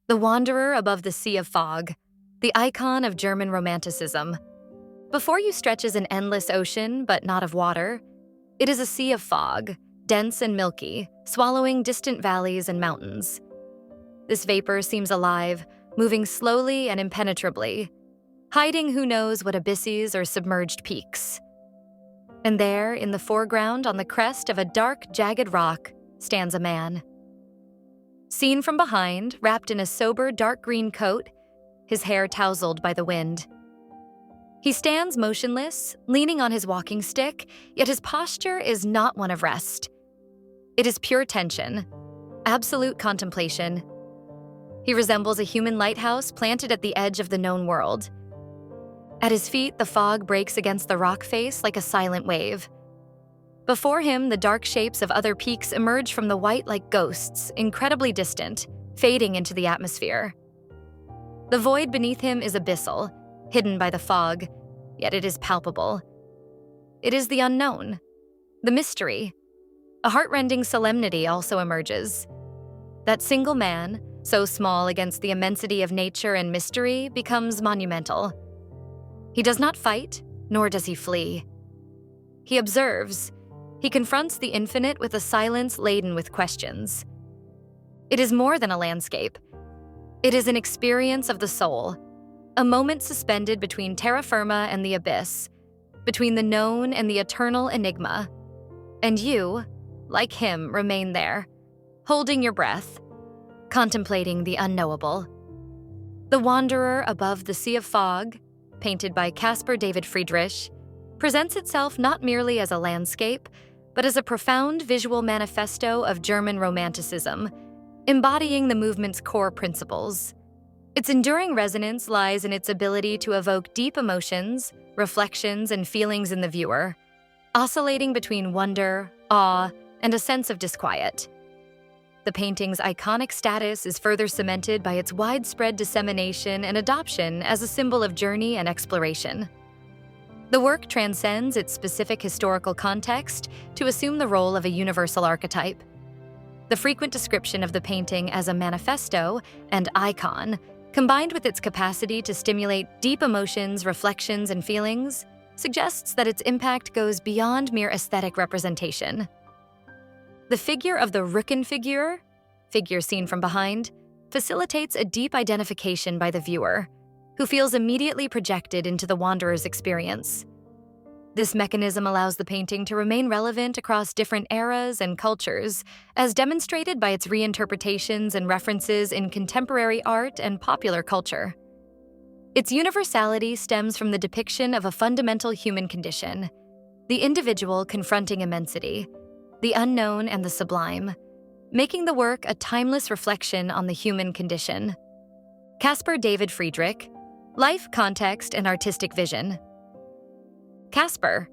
The wanderer above the sea of fog, the icon of German Romanticism. Before you stretches an endless ocean, but not of water. It is a sea of fog, dense and milky, swallowing distant valleys and mountains. This vapor seems alive, moving slowly and impenetrably, hiding who knows what abysses or submerged peaks. And there, in the foreground, on the crest of a dark, jagged rock, stands a man. Seen from behind, wrapped in a sober dark green coat, his hair tousled by the wind. He stands motionless, leaning on his walking stick, yet his posture is not one of rest. It is pure tension, absolute contemplation. He resembles a human lighthouse planted at the edge of the known world. At his feet, the fog breaks against the rock face like a silent wave. Before him, the dark shapes of other peaks emerge from the white like ghosts, incredibly distant, fading into the atmosphere. The void beneath him is abyssal, hidden by the fog, yet it is palpable. It is the unknown, the mystery. A heart-rending solemnity also emerges. That single man, so small against the immensity of nature and mystery, becomes monumental. He does not fight, nor does he flee. He observes. He confronts the infinite with a silence laden with questions. It is more than a landscape. It is an experience of the soul, a moment suspended between terra firma and the abyss, between the known and the eternal enigma. And you, like him, remain there, holding your breath, contemplating the unknowable. The Wanderer Above the Sea of Fog, painted by Caspar David Friedrich, presents itself not merely as a landscape, but as a profound visual manifesto of German Romanticism, embodying the movement's core principles. Its enduring resonance lies in its ability to evoke deep emotions, reflections, and feelings in the viewer, oscillating between wonder, awe, and a sense of disquiet. The painting's iconic status is further cemented by its widespread dissemination and adoption as a symbol of journey and exploration. The work transcends its specific historical context to assume the role of a universal archetype. The frequent description of the painting as a manifesto and icon, combined with its capacity to stimulate deep emotions, reflections, and feelings, suggests that its impact goes beyond mere aesthetic representation. The figure of the Rückenfigur, figure seen from behind, facilitates a deep identification by the viewer, who feels immediately projected into the wanderer's experience. This mechanism allows the painting to remain relevant across different eras and cultures, as demonstrated by its reinterpretations and references in contemporary art and popular culture. Its universality stems from the depiction of a fundamental human condition, the individual confronting immensity, the unknown and the sublime, making the work a timeless reflection on the human condition. Caspar David Friedrich, Life, Context, and Artistic Vision. Caspar.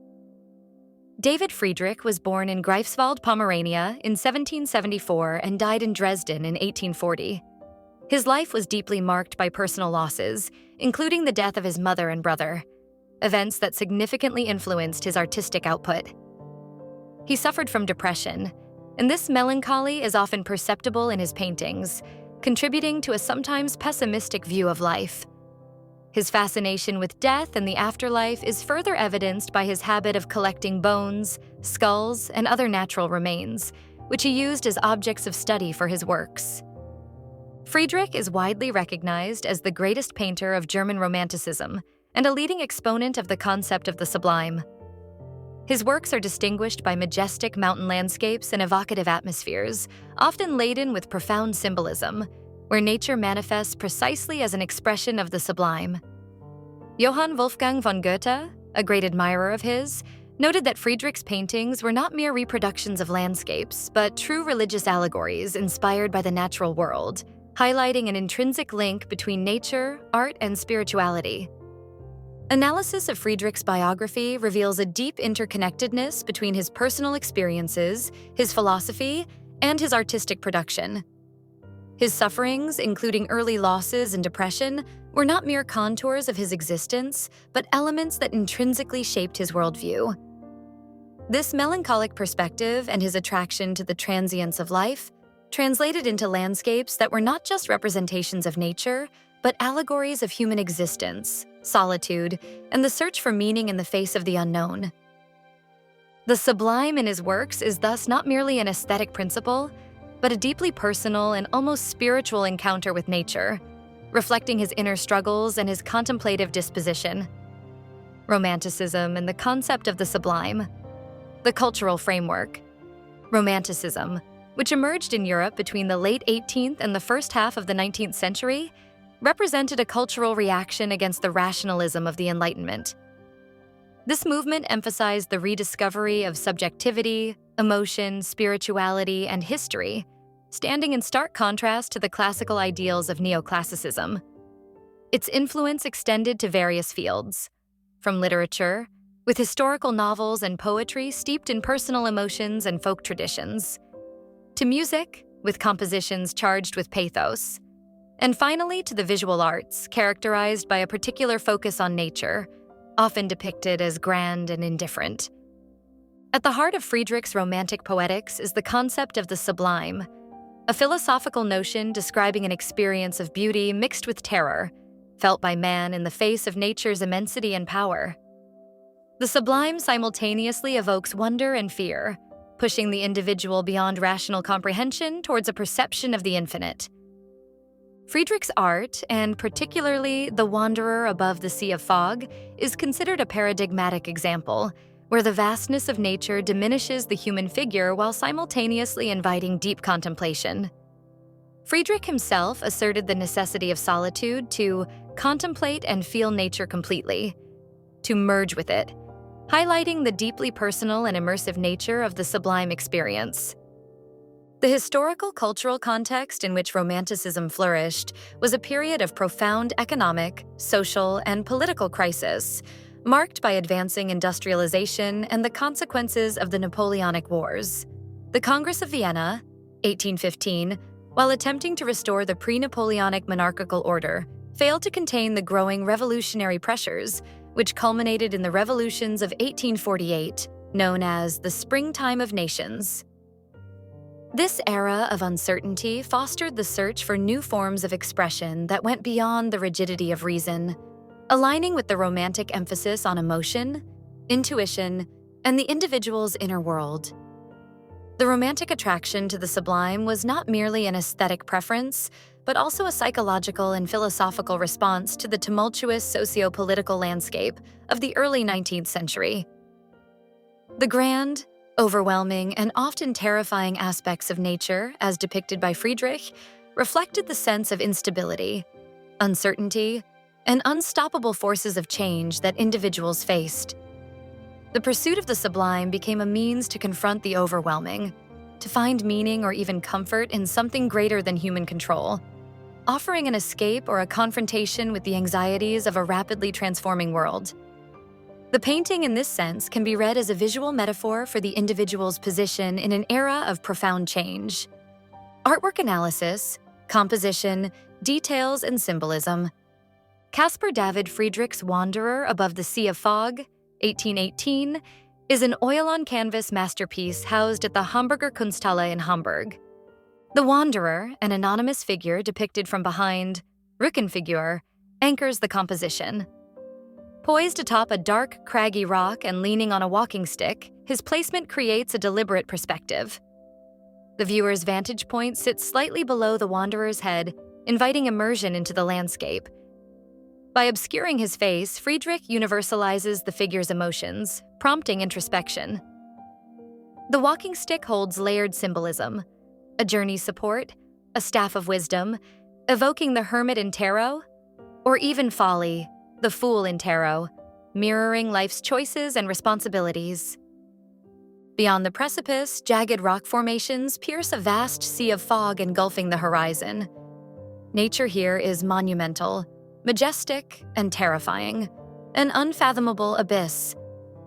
David Friedrich was born in Greifswald, Pomerania in 1774 and died in Dresden in 1840. His life was deeply marked by personal losses, including the death of his mother and brother, events that significantly influenced his artistic output. He suffered from depression, and this melancholy is often perceptible in his paintings, contributing to a sometimes pessimistic view of life. His fascination with death and the afterlife is further evidenced by his habit of collecting bones, skulls, and other natural remains, which he used as objects of study for his works. Friedrich is widely recognized as the greatest painter of German Romanticism and a leading exponent of the concept of the sublime. His works are distinguished by majestic mountain landscapes and evocative atmospheres, often laden with profound symbolism, where nature manifests precisely as an expression of the sublime. Johann Wolfgang von Goethe, a great admirer of his, noted that Friedrich's paintings were not mere reproductions of landscapes, but true religious allegories inspired by the natural world, highlighting an intrinsic link between nature, art, and spirituality. Analysis of Friedrich's biography reveals a deep interconnectedness between his personal experiences, his philosophy, and his artistic production. His sufferings, including early losses and depression, were not mere contours of his existence, but elements that intrinsically shaped his worldview. This melancholic perspective and his attraction to the transience of life translated into landscapes that were not just representations of nature, but allegories of human existence, solitude, and the search for meaning in the face of the unknown. The sublime in his works is thus not merely an aesthetic principle, but a deeply personal and almost spiritual encounter with nature, reflecting his inner struggles and his contemplative disposition. Romanticism and the concept of the sublime. The cultural framework. Romanticism, which emerged in Europe between the late 18th and the first half of the 19th century, represented a cultural reaction against the rationalism of the Enlightenment. This movement emphasized the rediscovery of subjectivity, emotion, spirituality, and history, standing in stark contrast to the classical ideals of neoclassicism. Its influence extended to various fields, from literature, with historical novels and poetry steeped in personal emotions and folk traditions, to music, with compositions charged with pathos, and finally to the visual arts, characterized by a particular focus on nature, often depicted as grand and indifferent. At the heart of Friedrich's Romantic poetics is the concept of the sublime, a philosophical notion describing an experience of beauty mixed with terror, felt by man in the face of nature's immensity and power. The sublime simultaneously evokes wonder and fear, pushing the individual beyond rational comprehension towards a perception of the infinite. Friedrich's art, and particularly The Wanderer Above the Sea of Fog, is considered a paradigmatic example, where the vastness of nature diminishes the human figure while simultaneously inviting deep contemplation. Friedrich himself asserted the necessity of solitude to contemplate and feel nature completely, to merge with it, highlighting the deeply personal and immersive nature of the sublime experience. The historical cultural context in which Romanticism flourished was a period of profound economic, social, and political crisis, marked by advancing industrialization and the consequences of the Napoleonic Wars. The Congress of Vienna, 1815, while attempting to restore the pre-Napoleonic monarchical order, failed to contain the growing revolutionary pressures, which culminated in the revolutions of 1848, known as the Springtime of Nations. This era of uncertainty fostered the search for new forms of expression that went beyond the rigidity of reason, aligning with the Romantic emphasis on emotion, intuition, and the individual's inner world. The Romantic attraction to the sublime was not merely an aesthetic preference, but also a psychological and philosophical response to the tumultuous socio-political landscape of the early 19th century. The grand, overwhelming, and often terrifying aspects of nature, as depicted by Friedrich, reflected the sense of instability, uncertainty, and unstoppable forces of change that individuals faced. The pursuit of the sublime became a means to confront the overwhelming, to find meaning or even comfort in something greater than human control, offering an escape or a confrontation with the anxieties of a rapidly transforming world. The painting in this sense can be read as a visual metaphor for the individual's position in an era of profound change. Artwork analysis, composition, details, and symbolism. Caspar David Friedrich's Wanderer Above the Sea of Fog, 1818, is an oil-on-canvas masterpiece housed at the Hamburger Kunsthalle in Hamburg. The Wanderer, an anonymous figure depicted from behind, Rückenfigur, anchors the composition. Poised atop a dark, craggy rock and leaning on a walking stick, his placement creates a deliberate perspective. The viewer's vantage point sits slightly below the wanderer's head, inviting immersion into the landscape. By obscuring his face, Friedrich universalizes the figure's emotions, prompting introspection. The walking stick holds layered symbolism, a journey support, a staff of wisdom, evoking the hermit in tarot, or even folly, the fool in tarot, mirroring life's choices and responsibilities. Beyond the precipice, jagged rock formations pierce a vast sea of fog engulfing the horizon. Nature here is monumental, majestic, and terrifying, an unfathomable abyss.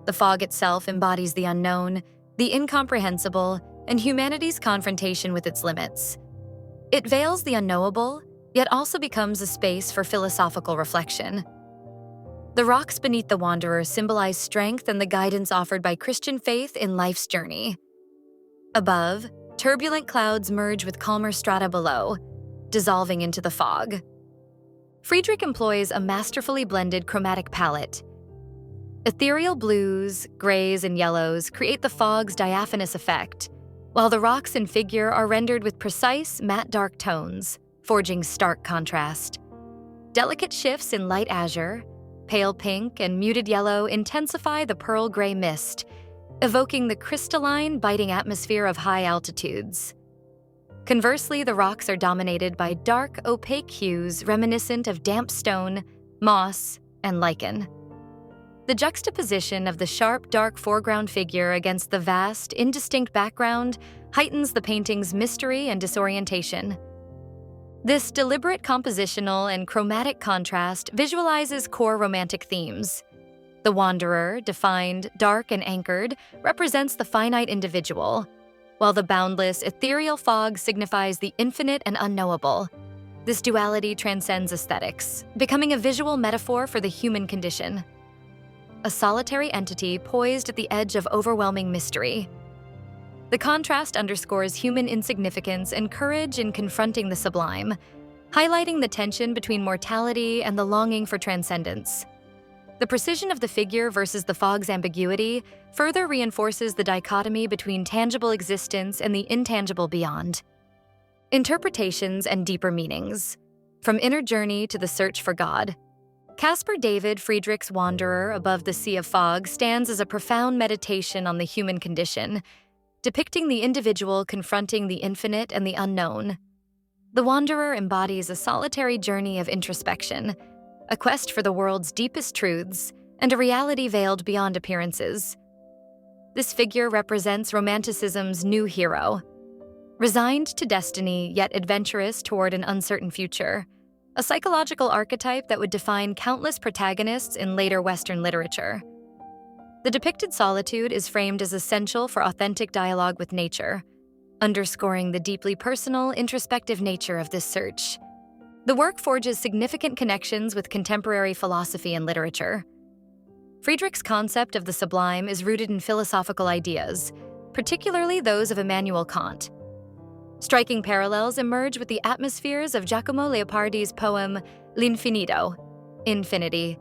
The fog itself embodies the unknown, the incomprehensible, and humanity's confrontation with its limits. It veils the unknowable, yet also becomes a space for philosophical reflection. The rocks beneath the wanderer symbolize strength and the guidance offered by Christian faith in life's journey. Above, turbulent clouds merge with calmer strata below, dissolving into the fog. Friedrich employs a masterfully blended chromatic palette. Ethereal blues, grays, and yellows create the fog's diaphanous effect, while the rocks and figure are rendered with precise, matte dark tones, forging stark contrast. Delicate shifts in light azure, pale pink, and muted yellow intensify the pearl gray mist, evoking the crystalline, biting atmosphere of high altitudes. Conversely, the rocks are dominated by dark, opaque hues reminiscent of damp stone, moss, and lichen. The juxtaposition of the sharp, dark foreground figure against the vast, indistinct background heightens the painting's mystery and disorientation. This deliberate compositional and chromatic contrast visualizes core romantic themes. The wanderer, defined, dark, and anchored, represents the finite individual, while the boundless, ethereal fog signifies the infinite and unknowable. This duality transcends aesthetics, becoming a visual metaphor for the human condition. A solitary entity poised at the edge of overwhelming mystery. The contrast underscores human insignificance and courage in confronting the sublime, highlighting the tension between mortality and the longing for transcendence. The precision of the figure versus the fog's ambiguity further reinforces the dichotomy between tangible existence and the intangible beyond. Interpretations and deeper meanings. From inner journey to the search for God, Caspar David Friedrich's Wanderer Above the Sea of Fog stands as a profound meditation on the human condition, depicting the individual confronting the infinite and the unknown. The Wanderer embodies a solitary journey of introspection, a quest for the world's deepest truths, and a reality veiled beyond appearances. This figure represents Romanticism's new hero, resigned to destiny yet adventurous toward an uncertain future, a psychological archetype that would define countless protagonists in later Western literature. The depicted solitude is framed as essential for authentic dialogue with nature, underscoring the deeply personal, introspective nature of this search. The work forges significant connections with contemporary philosophy and literature. Friedrich's concept of the sublime is rooted in philosophical ideas, particularly those of Immanuel Kant. Striking parallels emerge with the atmospheres of Giacomo Leopardi's poem L'Infinito, Infinity,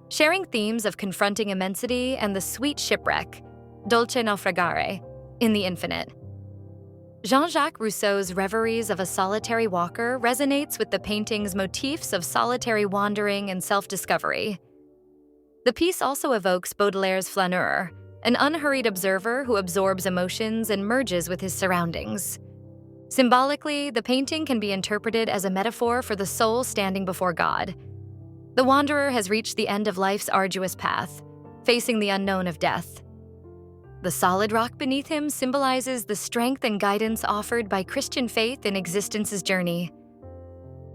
sharing themes of confronting immensity and the sweet shipwreck, Dolce naufragare, in the infinite. Jean-Jacques Rousseau's Reveries of a Solitary Walker resonates with the painting's motifs of solitary wandering and self-discovery. The piece also evokes Baudelaire's Flaneur, an unhurried observer who absorbs emotions and merges with his surroundings. Symbolically, the painting can be interpreted as a metaphor for the soul standing before God. The wanderer has reached the end of life's arduous path, facing the unknown of death. The solid rock beneath him symbolizes the strength and guidance offered by Christian faith in existence's journey.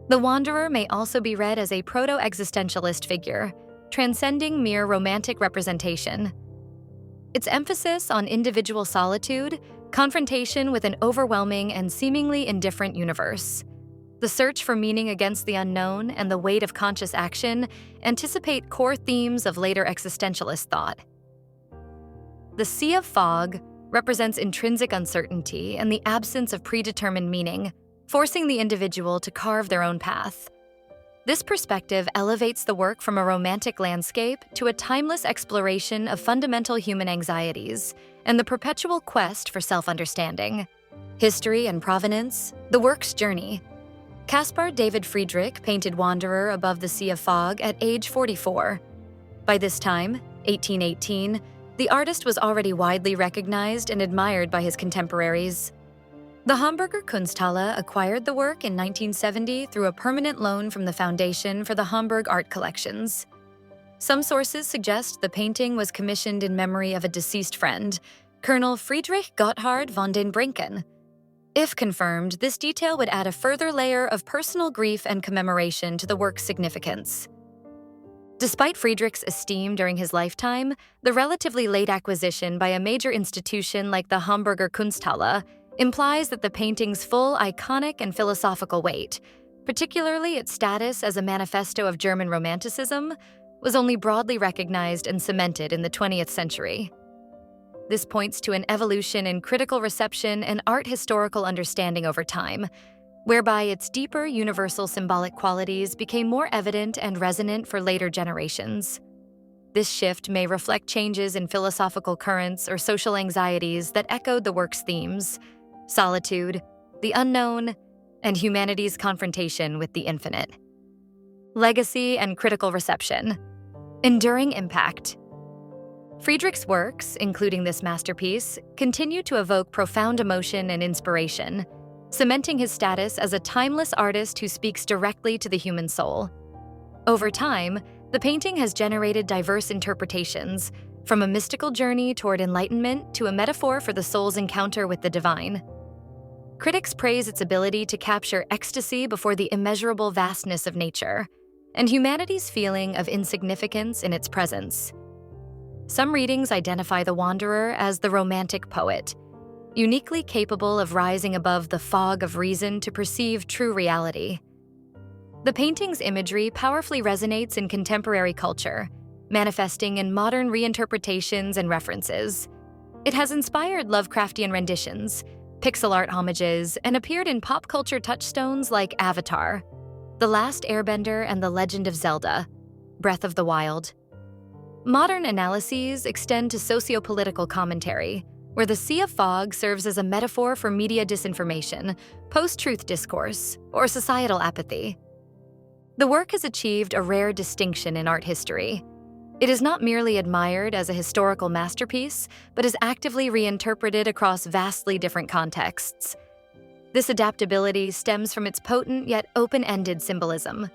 The wanderer may also be read as a proto-existentialist figure, transcending mere romantic representation. Its emphasis on individual solitude, confrontation with an overwhelming and seemingly indifferent universe. The search for meaning against the unknown and the weight of conscious action anticipate core themes of later existentialist thought. The Sea of Fog represents intrinsic uncertainty and the absence of predetermined meaning, forcing the individual to carve their own path. This perspective elevates the work from a romantic landscape to a timeless exploration of fundamental human anxieties and the perpetual quest for self-understanding. History and provenance, the work's journey. Caspar David Friedrich painted Wanderer Above the Sea of Fog at age 44. By this time, 1818, the artist was already widely recognized and admired by his contemporaries. The Hamburger Kunsthalle acquired the work in 1970 through a permanent loan from the Foundation for the Hamburg Art Collections. Some sources suggest the painting was commissioned in memory of a deceased friend, Colonel Friedrich Gotthard von den Brinken. If confirmed, this detail would add a further layer of personal grief and commemoration to the work's significance. Despite Friedrich's esteem during his lifetime, the relatively late acquisition by a major institution like the Hamburger Kunsthalle implies that the painting's full iconic and philosophical weight, particularly its status as a manifesto of German Romanticism, was only broadly recognized and cemented in the 20th century. This points to an evolution in critical reception and art historical understanding over time, whereby its deeper universal symbolic qualities became more evident and resonant for later generations. This shift may reflect changes in philosophical currents or social anxieties that echoed the work's themes: solitude, the unknown, and humanity's confrontation with the infinite. Legacy and critical reception. Enduring impact. Friedrich's works, including this masterpiece, continue to evoke profound emotion and inspiration, cementing his status as a timeless artist who speaks directly to the human soul. Over time, the painting has generated diverse interpretations, from a mystical journey toward enlightenment to a metaphor for the soul's encounter with the divine. Critics praise its ability to capture ecstasy before the immeasurable vastness of nature, and humanity's feeling of insignificance in its presence. Some readings identify the wanderer as the romantic poet, uniquely capable of rising above the fog of reason to perceive true reality. The painting's imagery powerfully resonates in contemporary culture, manifesting in modern reinterpretations and references. It has inspired Lovecraftian renditions, pixel art homages, and appeared in pop culture touchstones like Avatar, The Last Airbender, and The Legend of Zelda: Breath of the Wild. Modern analyses extend to sociopolitical commentary, where the sea of fog serves as a metaphor for media disinformation, post-truth discourse, or societal apathy. The work has achieved a rare distinction in art history. It is not merely admired as a historical masterpiece, but is actively reinterpreted across vastly different contexts. This adaptability stems from its potent yet open-ended symbolism.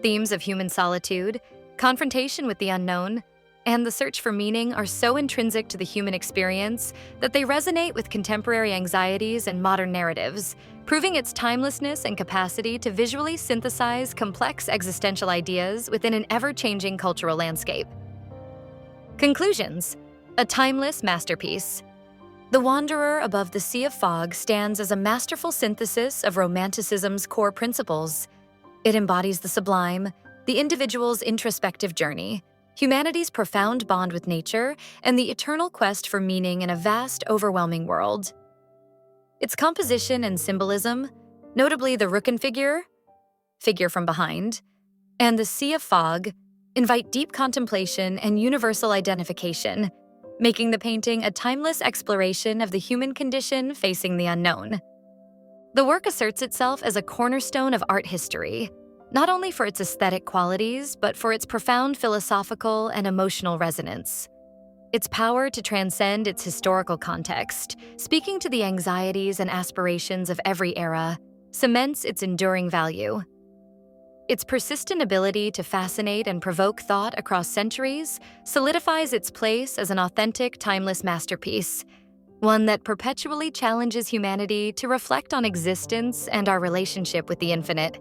Themes of human solitude, confrontation with the unknown, and the search for meaning are so intrinsic to the human experience that they resonate with contemporary anxieties and modern narratives, proving its timelessness and capacity to visually synthesize complex existential ideas within an ever-changing cultural landscape. Conclusions: a timeless masterpiece. The Wanderer Above the Sea of Fog stands as a masterful synthesis of Romanticism's core principles. It embodies the sublime, the individual's introspective journey, humanity's profound bond with nature, and the eternal quest for meaning in a vast, overwhelming world. Its composition and symbolism, notably the Rücken figure from behind, and the Sea of Fog, invite deep contemplation and universal identification, making the painting a timeless exploration of the human condition facing the unknown. The work asserts itself as a cornerstone of art history, not only for its aesthetic qualities, but for its profound philosophical and emotional resonance. Its power to transcend its historical context, speaking to the anxieties and aspirations of every era, cements its enduring value. Its persistent ability to fascinate and provoke thought across centuries solidifies its place as an authentic, timeless masterpiece, one that perpetually challenges humanity to reflect on existence and our relationship with the infinite.